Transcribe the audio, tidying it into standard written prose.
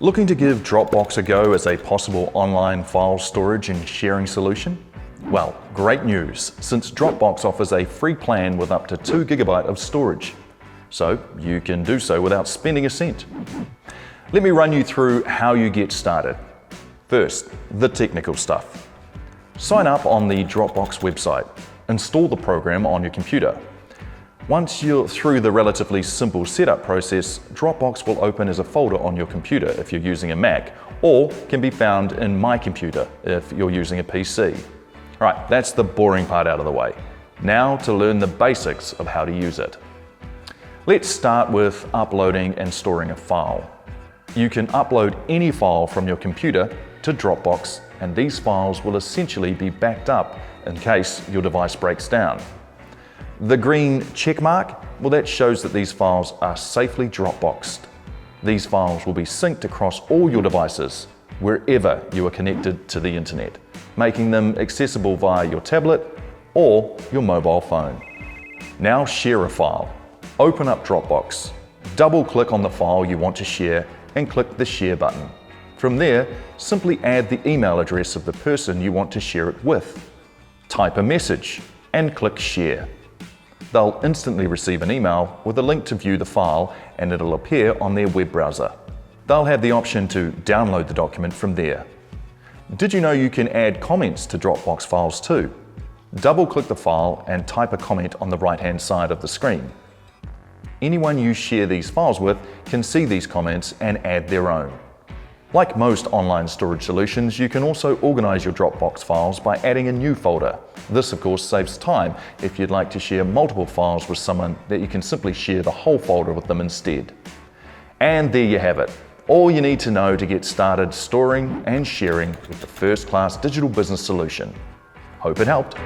Looking to give Dropbox a go as a possible online file storage and sharing solution? Well, great news, since Dropbox offers a free plan with up to 2 GB of storage. So you can do so without spending a cent. Let me run you through how you get started. First, the technical stuff. Sign up on the Dropbox website. Install the program on your computer. Once you're through the relatively simple setup process, Dropbox will open as a folder on your computer if you're using a Mac, or can be found in My Computer if you're using a PC. Right, that's the boring part out of the way. Now to learn the basics of how to use it. Let's start with uploading and storing a file. You can upload any file from your computer to Dropbox, and these files will essentially be backed up in case your device breaks down. The green check mark, well, that shows that these files are safely Dropboxed. These files will be synced across all your devices, wherever you are connected to the internet, making them accessible via your tablet or your mobile phone. Now share a file. Open up Dropbox, double-click on the file you want to share and click the Share button. From there, simply add the email address of the person you want to share it with. Type a message and click Share. They'll instantly receive an email with a link to view the file, and it'll appear on their web browser. They'll have the option to download the document from there. Did you know you can add comments to Dropbox files too? Double-click the file and type a comment on the right-hand side of the screen. Anyone you share these files with can see these comments and add their own. Like most online storage solutions, you can also organize your Dropbox files by adding a new folder. This, of course, saves time if you'd like to share multiple files with someone that you can simply share the whole folder with them instead. And there you have it. All you need to know to get started storing and sharing with the first-class digital business solution. Hope it helped.